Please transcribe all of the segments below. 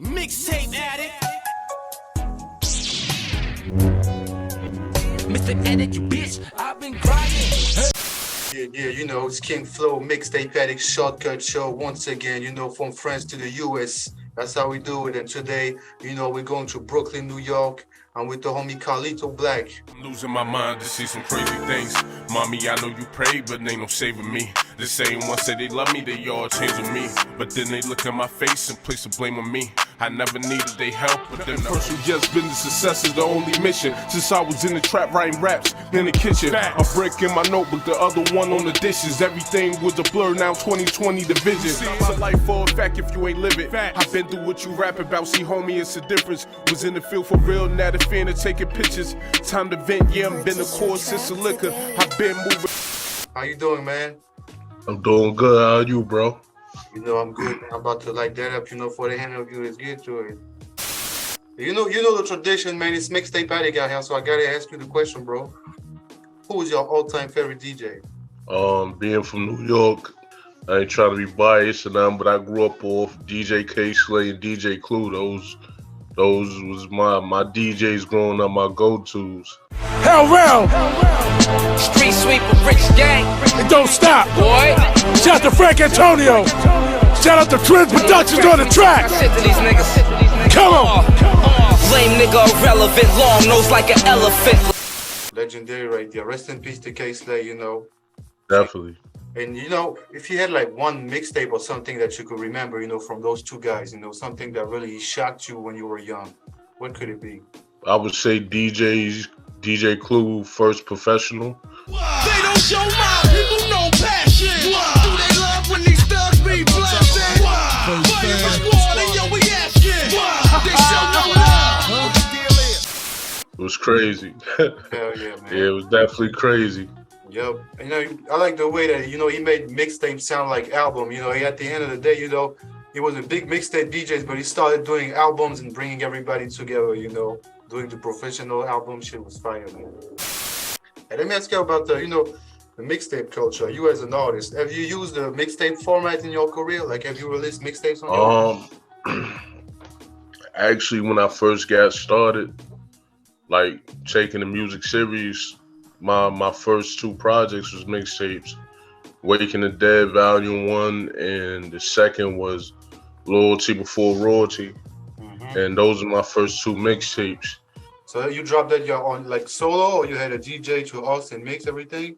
Mixtape Addict. Mr. Addict, you bitch, I've been grinding. Yeah, you know, it's King Flow, Mixtape Addict, Shortkut show once again, you know, from France to the US. That's how we do it. And today, you know, we're going to Brooklyn, New York. I'm with the homie CARLITO BLACK. I'm losing my mind to see some crazy things. Mommy, I know you pray, but they no saving me. The same ones say they love me, they all changing me. But then they look in my face and place the blame on me. I never needed their help, but then personal just business success is the only mission. Since I was in the trap writing raps in the kitchen, a brick in my notebook, the other one on the dishes. Everything was a blur, now 2020 the vision. My life for a fact if you ain't live it. I've been through what you rap about, see homie, it's the difference. Was in the field for real, now the fan of taking pictures. Time to vent, yeah, I'm been the core since the liquor. I've been moving. How you doing, man? I'm doing good. How are you, bro? You know, I'm good. I'm about to light that up, you know, for the interview. Let's get to it. You know the tradition, man. It's Mixtape Addict out here, so I gotta ask you the question, bro. Who is your all-time favorite DJ? Being from New York, I ain't trying to be biased and but I grew up off DJ K-Slay and DJ Clue. Those was my DJs growing up, my go-tos. Hell round! Street sweeper, rich gang. And don't stop! Boy, Shout out to Frank Antonio! Shout out to Trends Productions on the track! shit to these niggas. Come on! Lame nigga, irrelevant, long nose like an elephant. Legendary right there. Rest in peace to K-Slay, you know. Definitely. And, you know, if you had like one mixtape or something that you could remember, you know, from those two guys, you know, something that really shocked you when you were young, what could it be? I would say DJ Clue, First Professional. They don't show my people no passion. Do they love when these thugs be blasting? Fire for squad and yo, we asking. They show no love. It was crazy. Hell yeah, man. Yeah, it was definitely crazy. Yep. You know, I like the way that, you know, he made mixtape sound like album. You know, at the end of the day, you know, he was a big mixtape DJ, but he started doing albums and bringing everybody together, you know, doing the professional album shit was fire, man. And let me ask you about the, you know, the mixtape culture. You as an artist, have you used the mixtape format in your career? Like, have you released mixtapes on your Actually, when I first got started, like taking the music serious, my first two projects was mixtapes. Waking the Dead Volume 1 and the second was Loyalty Before Royalty. And those are my first two mixtapes. So you dropped that you're on like solo, or you had a DJ to host and mix everything?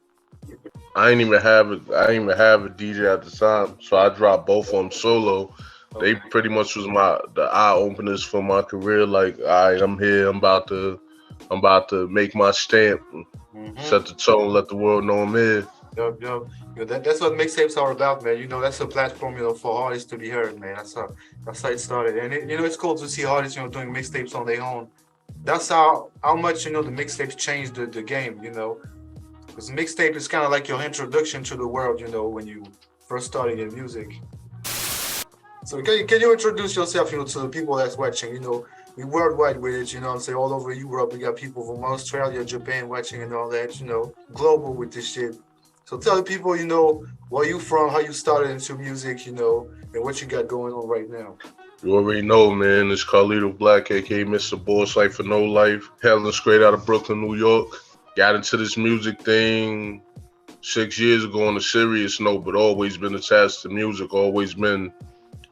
I didn't even have a DJ at the time, so I dropped both of them solo. Okay. They pretty much was the eye openers for my career. Like, all right, I'm here. I'm about to make my stamp, set the tone, let the world know I'm here. Yup. You know, that's what mixtapes are about, man. You know, that's a platform, you know, for artists to be heard, man. That's how it started. And you know, it's cool to see artists, you know, doing mixtapes on their own. That's how much, you know, the mixtapes changed the game, you know. Because mixtape is kind of like your introduction to the world, you know, when you first started in music. So can you introduce yourself, you know, to the people that's watching? You know, we worldwide with it, you know what I'm saying? All over Europe, we got people from Australia, Japan watching and all that, you know, global with this shit. So tell the people, you know, where you from, how you started into music, you know, and what you got going on right now. You already know, man. It's CARLITO BLACK, aka Mr. Boss Life for No Life. Hailing straight out of Brooklyn, New York. Got into this music thing 6 years ago on a serious note, but always been attached to music. Always been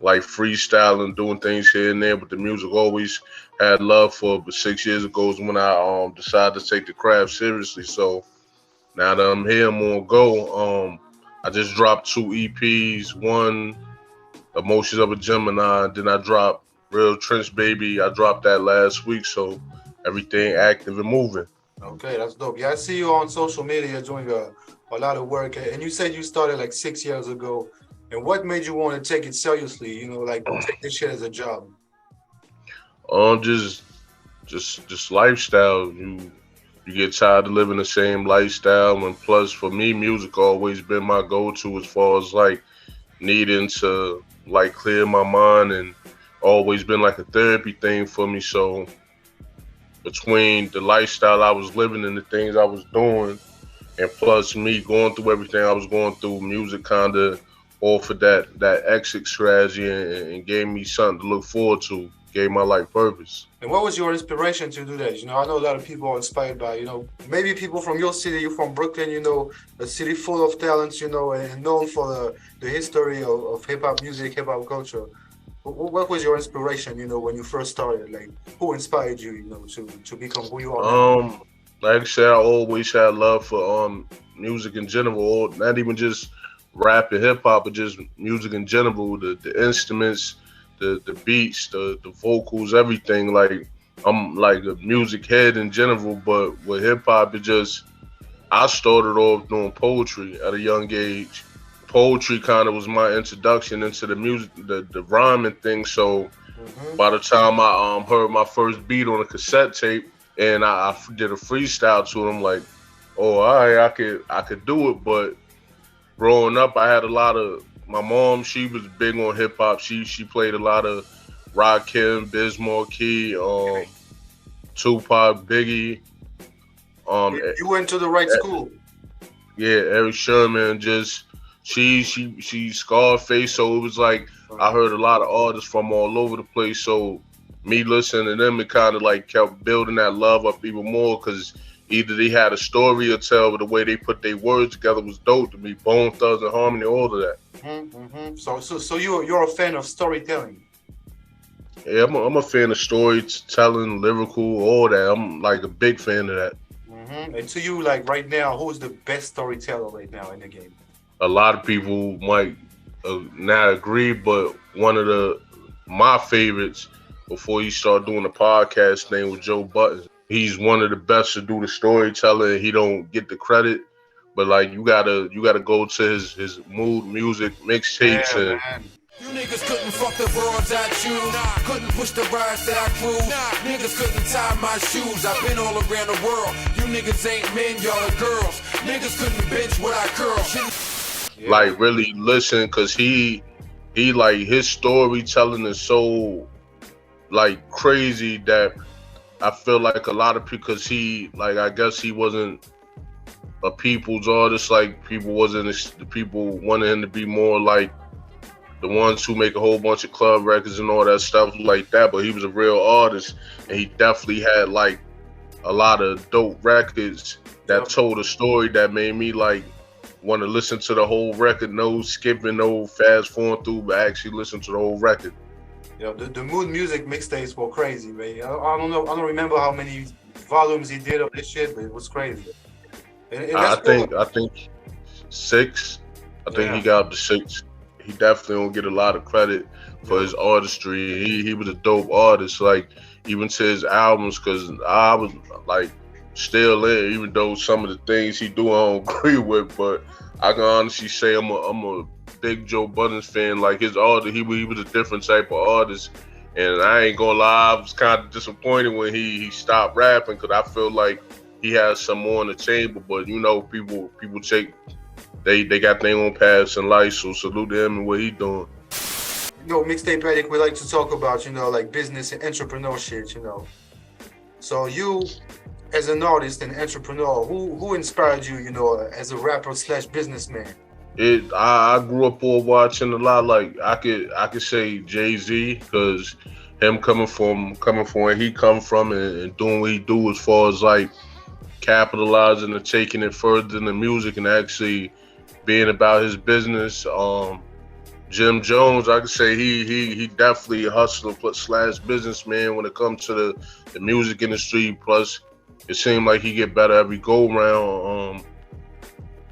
like freestyling, doing things here and there, but the music always had love for it. But 6 years ago is when I decided to take the craft seriously. So now that I'm here, I'm on go. I just dropped 2 EPs. One, Emotions of a Gemini. Then I dropped Real Trench Baby. I dropped that last week, so everything active and moving. Okay, that's dope. Yeah, I see you on social media doing a lot of work. And you said you started like 6 years ago. And what made you want to take it seriously? You know, like take this shit as a job. Just lifestyle. You get tired of living the same lifestyle, and plus for me, music always been my go-to as far as like needing to like clear my mind, and always been like a therapy thing for me. So between the lifestyle I was living and the things I was doing, and plus me going through everything I was going through, music kind of offered that exit strategy and gave me something to look forward to, gave my life purpose. And what was your inspiration to do that? I know a lot of people are inspired by, maybe people from your city, you're from Brooklyn, a city full of talents, and known for the history of hip-hop music, hip-hop culture. What was your inspiration, when you first started? Like, who inspired you, to become who you are now? Like I said, I always had love for music in general, not even just rap and hip-hop, but just music in general, the instruments, the beats, the vocals, everything. Like, I'm like a music head in general, but with hip hop, I started off doing poetry at a young age. Poetry kind of was my introduction into the music, the rhyming thing. So by the time I heard my first beat on a cassette tape and I did a freestyle to them, like, oh, all right, I could do it. But growing up, I had a lot of, my mom, she was big on hip hop. She played a lot of Rakim, Biz Markie, Tupac, Biggie. You went to the right school. Yeah, Eric Sherman. She Scarface. So it was like I heard a lot of artists from all over the place. So me listening to them, it kind of like kept building that love up even more, because either they had a story to tell, but the way they put their words together was dope to me. Bone Thugs and Harmony, all of that. So you're a fan of storytelling. Yeah, I'm a fan of storytelling, lyrical, all that. I'm like a big fan of that. And to you, like right now, who's the best storyteller right now in the game? A lot of people might not agree, but one of my favorites before he started doing the podcast name was Joe Budden. He's one of the best to do the storytelling. He don't get the credit, but like you gotta go to his mood music mixtapes and. Man. You niggas couldn't fuck the broads I choose. Couldn't push the rides that I cruise. Niggas couldn't tie my shoes. I've been all around the world. You niggas ain't men, y'all are girls. Niggas couldn't bench what I curl. Like really listen, cause he like his storytelling is so like crazy that I feel like a lot of people, cause he like I guess he wasn't a people's artist. Like people the people wanted him to be more like the ones who make a whole bunch of club records and all that stuff like that, but he was a real artist, and he definitely had like a lot of dope records that told a story that made me like want to listen to the whole record, no skipping, no fast forward through, but actually listen to the whole record. The Mood Music mixtapes were crazy, man. I don't know, I don't remember how many volumes he did of this shit, but it was crazy. And I think 6. I think he got up to 6. He definitely don't get a lot of credit for his artistry. He was a dope artist, like even to his albums, because I was like still in, even though some of the things he do I don't agree with, but I can honestly say I'm a big Joe Budden fan. Like his art, he was a different type of artist, and I ain't gonna lie, I was kind of disappointed when he stopped rapping, because I feel like he has some more in the chamber. But people take. They got their own paths in life, so salute to him and what he doing. Mixtape Addict, we like to talk about, like business and entrepreneurship, So you, as an artist and entrepreneur, who inspired you, as a rapper / businessman? I grew up watching a lot. Like I could say Jay-Z, because him coming from where he come from and doing what he do as far as like capitalizing and taking it further in the music and actually being about his business. Jim Jones, I could say he definitely a hustler / businessman when it comes to the music industry. Plus, it seemed like he get better every go round.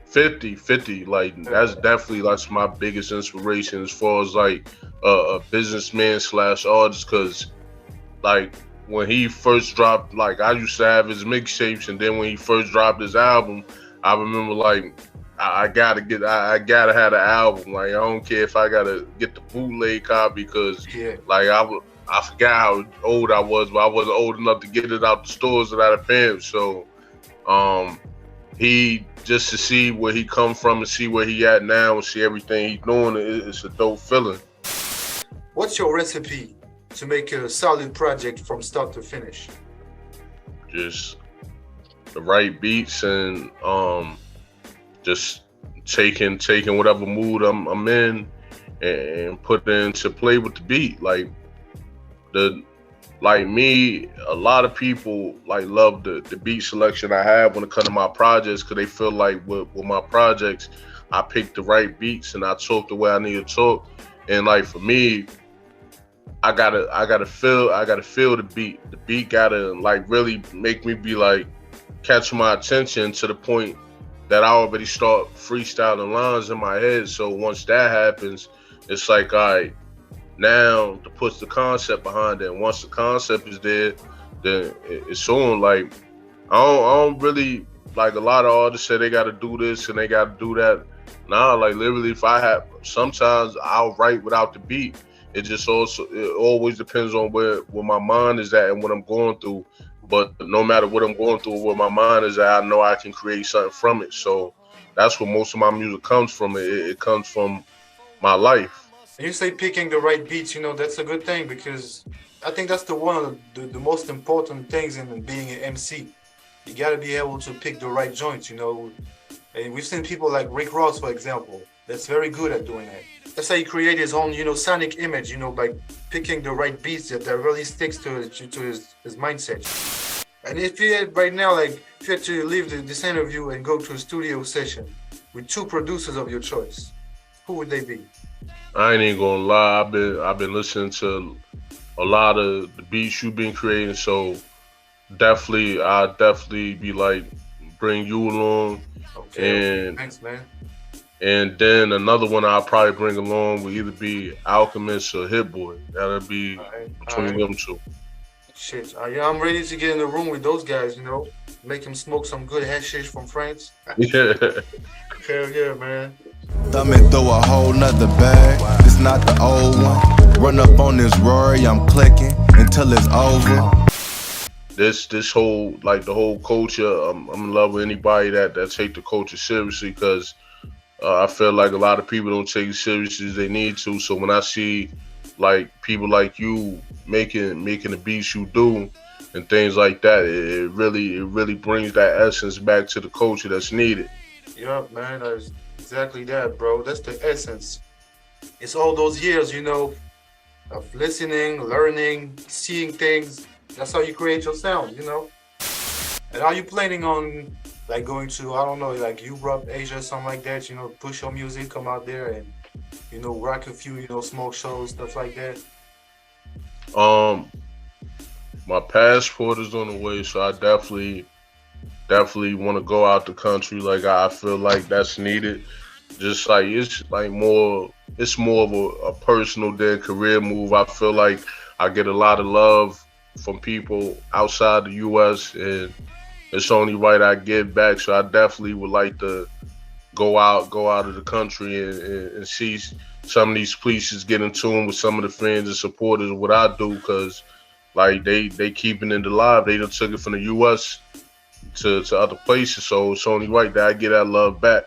50, like that's my biggest inspiration as far as like a businessman / artist. Because like when he first dropped, like I used to have his mixtapes, and then when he first dropped his album, I remember like I gotta have the album. Like I don't care if I gotta get the bootleg copy, because like I forgot how old I was, but I wasn't old enough to get it out the stores without a pen. So he just to see where he come from and see where he at now and see everything he's doing, it's a dope feeling. What's your recipe to make a solid project from start to finish? Just the right beats and just taking whatever mood I'm in and put it into play with the beat. Like me, a lot of people like love the beat selection I have when it comes to my projects, because they feel like with my projects, I pick the right beats and I talk the way I need to talk. And like for me, I gotta feel the beat. The beat gotta like really make me be like catch my attention to the point that I already start freestyling lines in my head. So once that happens, it's like, all right, now to put the concept behind it. And once the concept is there, then it's on. Like I don't really, like a lot of artists say they got to do this and they got to do that. Nah, like literally, if I have, sometimes I'll write without the beat. It always depends on where my mind is at and what I'm going through. But no matter what I'm going through, where my mind is at, I know I can create something from it. So that's where most of my music comes from. It comes from my life. You say picking the right beats, that's a good thing, because I think that's one of the most important things in being an MC. You got to be able to pick the right joints, And we've seen people like Rick Ross, for example, that's very good at doing that. That's how he created his own, sonic image, by picking the right beats that really sticks to his mindset. And if you had right now, like, if you had to leave this interview and go to a studio session with two producers of your choice, who would they be? I ain't even gonna lie. I've been listening to a lot of the beats you've been creating, so I'll definitely be like, bring you along. Okay. And thanks, man. And then another one I'll probably bring along will either be Alchemist or Hit Boy. That'll be between them two. Shit, yeah, I'm ready to get in the room with those guys, make them smoke some good hashish from France. Yeah. Hell yeah, man. Thumbing through a whole nother bag. It's not the old one. Run up on this Rory, I'm clicking until it's over. This whole, like the whole culture, I'm in love with anybody that take the culture seriously, because I feel like a lot of people don't take it seriously as they need to. So when I see like people like you making the beats you do and things like that, it really brings that essence back to the culture that's needed. Yeah, man, that's exactly that, bro. That's the essence. It's all those years, of listening, learning, seeing things. That's how you create your sound, And are you planning on like going to, I don't know, like Europe, Asia, something like that, push your music, come out there and, rock a few, smoke shows, stuff like that? My passport is on the way, so I definitely want to go out the country. Like I feel like that's needed. Just like it's more of a personal than career move. I feel like I get a lot of love from people outside the U.S. and it's only right I give back. So I definitely would like to go out of the country and see some of these places, get in tune with some of the fans and supporters of what I do, because like they keeping it alive. They done took it from the U.S. to other places, so it's only right that I get that love back.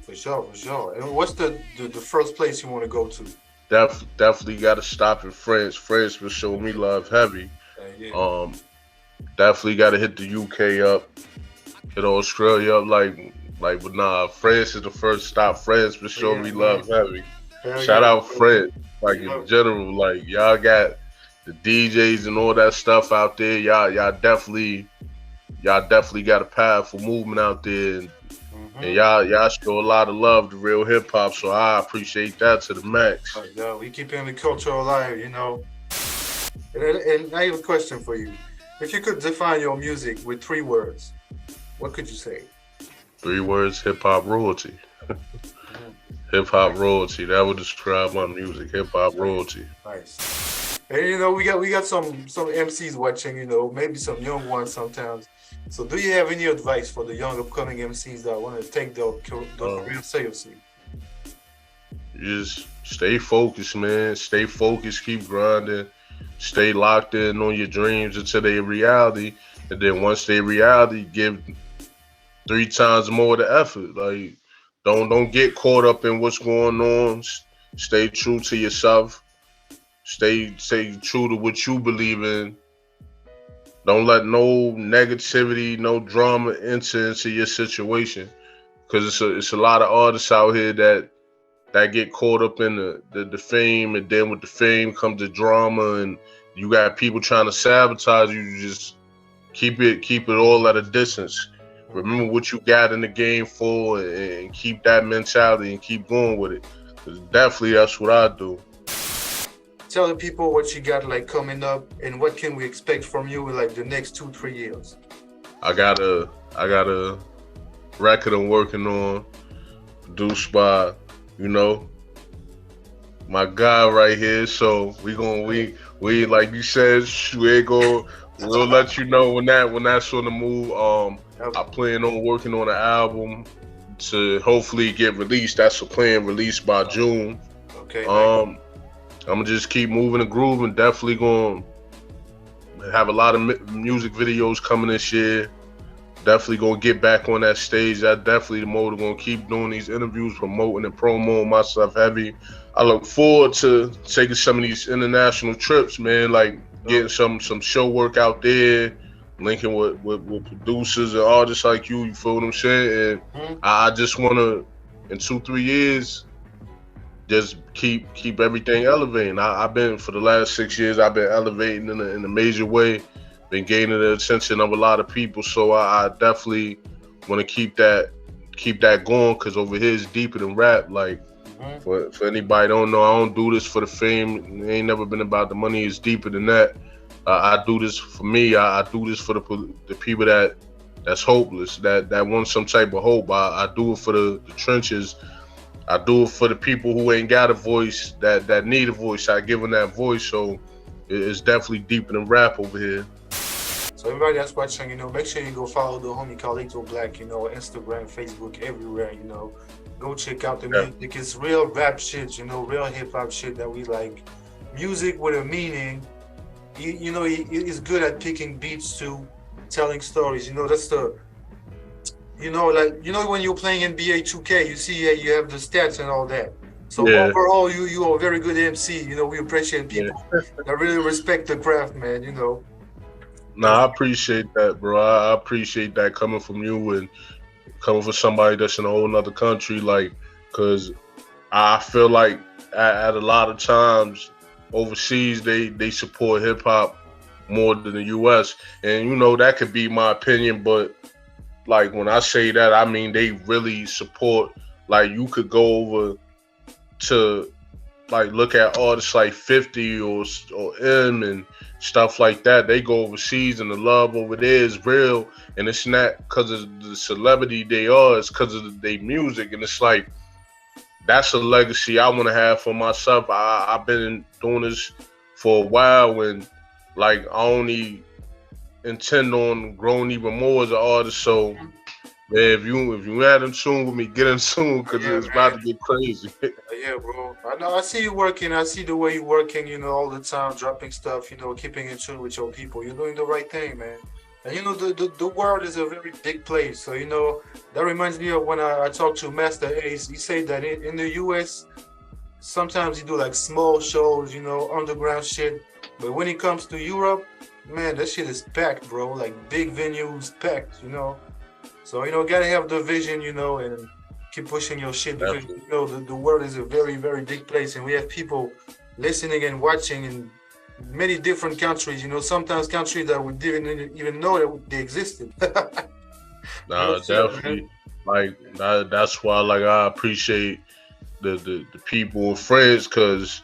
For sure. And what's the first place you want to go to? Definitely got to stop in France. France will show me love heavy. Yeah. Definitely got to hit the UK up, hit Australia up. But nah, France is the first stop. France will show me love heavy. Shout out France, like in general. Like y'all got the DJs and all that stuff out there. Y'all definitely got a powerful movement out there, and y'all show a lot of love to real hip hop. So I appreciate that to the max. Yeah, we keeping the culture alive, And I have a question for you. If you could define your music with 3 words, what could you say? 3 words: hip hop royalty. Hip hop royalty. That would describe my music. Hip hop royalty. Nice. And we got some MCs watching, maybe some young ones sometimes. So do you have any advice for the young upcoming MCs that want to take their career seriously? Just stay focused, man. Stay focused, keep grinding, stay locked in on your dreams until they reality. And then once they reality, give 3 times more the effort. Like don't get caught up in what's going on. Stay true to yourself. Stay true to what you believe in. Don't let no negativity, no drama enter into your situation. because it's a lot of artists out here that get caught up in the fame, and then with the fame comes the drama, and you got people trying to sabotage you. You just keep it all at a distance. Remember what you got in the game for, and keep that mentality and keep going with it. 'Cause definitely that's what I do. Tell the people what you got like coming up and what can we expect from you in like the next 2-3 years. I got a record I'm working on, produced by, my guy right here. So we like you said, we'll let you know when that's on the move. I plan on working on an album to hopefully get released. That's a plan, released by June. Okay. I'm gonna just keep moving the groove, and definitely gonna have a lot of music videos coming this year. Definitely gonna get back on that stage. That definitely the mode. Gonna keep doing these interviews, promoting and promoting myself heavy. I look forward to taking some of these international trips, man. Like getting some show work out there, linking with producers and artists like you. You feel what I'm saying? And I just wanna, in 2-3 years, just keep everything elevating. I've been, for the last 6 years, I've been elevating in a major way. Been gaining the attention of a lot of people, so I definitely want to keep that going, because over here is deeper than rap. Like for anybody don't know, I don't do this for the fame. It ain't never been about the money. It's deeper than that. I do this for me. I do this for the people that's hopeless, that want some type of hope. I do it for the trenches. I do it for the people who ain't got a voice, that need a voice. I give them that voice. So it's definitely deeper than rap over here. So everybody that's watching, make sure you go follow the homie CARLITO BLACK, Instagram, Facebook, everywhere, Go check out the music. It's real rap shit, real hip hop shit that we like. Music with a meaning. He's good at picking beats too, telling stories. That's the, when you're playing NBA 2K, you see you have the stats and all that. So overall, you are a very good MC. We appreciate people that really respect the craft, man. Nah, I appreciate that, bro. I appreciate that coming from you and coming from somebody that's in a whole nother country, like, because I feel like at a lot of times overseas they support hip hop more than the US, and that could be my opinion, but like when I say that, I mean they really support. Like you could go over to like look at artists like 50 or M and stuff like that. They go overseas and the love over there is real, and it's not because of the celebrity they are, it's because of their music. And it's like, that's a legacy I want to have for myself. I've been doing this for a while, and like I only intend on growing even more as an artist. So if you had in tune with me, get in tune, because it's about to get crazy. Yeah, bro. I know. I see you working. I see the way you're working, all the time, dropping stuff, keeping in tune with your people. You're doing the right thing, man. And, the world is a very big place. So, that reminds me of when I talked to Master Ace. He said that in the U.S., sometimes you do like small shows, underground shit. But when it comes to Europe, man, that shit is packed, bro. Like big venues packed, So, gotta have the vision, and keep pushing your shit, because, the world is a very, very big place, and we have people listening and watching in many different countries, sometimes countries that we didn't even know that they existed. No, definitely. Like, that's why, like, I appreciate the people and friends, because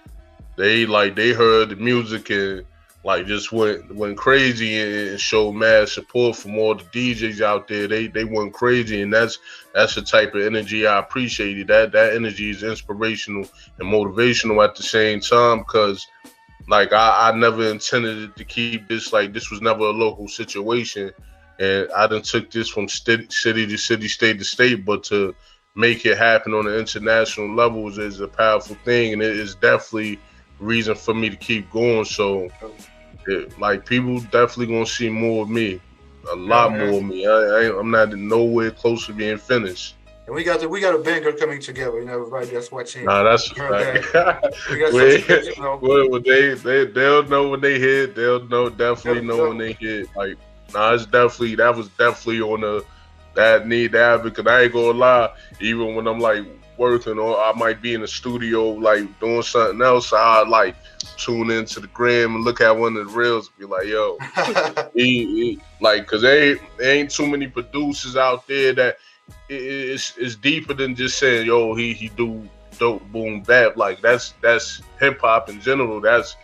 they heard the music and like just went crazy and showed mad support from all the DJs out there. They went crazy, and that's the type of energy I appreciated. That energy is inspirational and motivational at the same time, because like I never intended it to keep this, like this was never a local situation, and I done took this from city to city, state to state, but to make it happen on the international levels is a powerful thing, and it is definitely reason for me to keep going. So like people definitely gonna see more of me, a lot more of me. I'm not nowhere close to being finished. And we got a banger coming together, everybody that's watching. Nah, that's right. They'll know when they hit. They'll definitely know when they hit. Like, nah, that was definitely on that need to have it. Cause I ain't gonna lie, even when I'm like working or I might be in the studio like doing something else, I like tune into the gram and look at one of the reels and be like, yo, he like, cause there ain't too many producers out there that it's deeper than just saying, yo, he do dope boom bap. Like that's hip hop in general. That's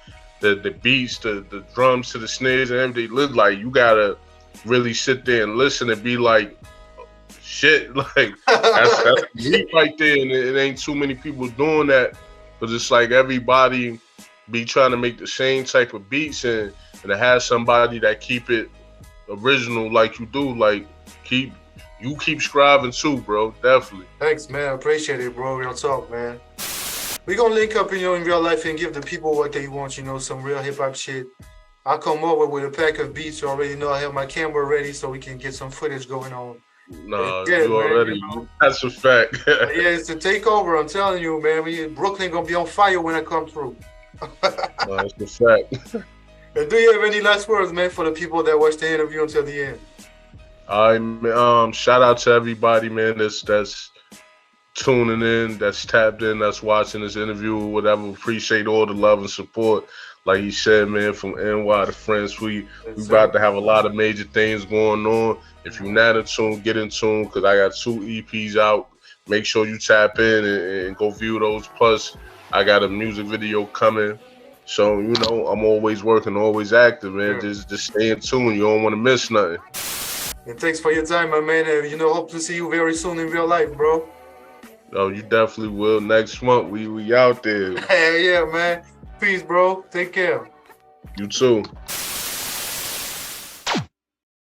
the beats, the drums to the snares and everything. Look like you gotta really sit there and listen and be like, shit, like that's deep right there, and it ain't too many people doing that, because it's like everybody be trying to make the same type of beats, and to have somebody that keep it original like you do, like keep striving too, bro. Definitely. Thanks, man. I appreciate it, bro. Real talk, man. We gonna link up, in real life and give the people what they want, some real hip hop shit. I'll come over with a pack of beats. You already know I have my camera ready so we can get some footage going on. No, you already. That's a fact. Yeah, it's a takeover. I'm telling you, man. Brooklyn gonna be on fire when I come through. No, that's a fact. And do you have any last words, man, for the people that watch the interview until the end? All right, shout out to everybody, man. That's tuning in, that's tapped in, that's watching this interview, or whatever. Appreciate all the love and support. Like he said, man, from NY to France, we about to have a lot of major things going on. If you're not in tune, get in tune, because I got 2 EPs out. Make sure you tap in and go view those. Plus, I got a music video coming. So, I'm always working, always active, man. Sure. Just stay in tune. You don't want to miss nothing. And thanks for your time, my man. Hope to see you very soon in real life, bro. Oh, you definitely will. Next month, we out there. Hey, yeah, man. Peace, bro. Take care. You too.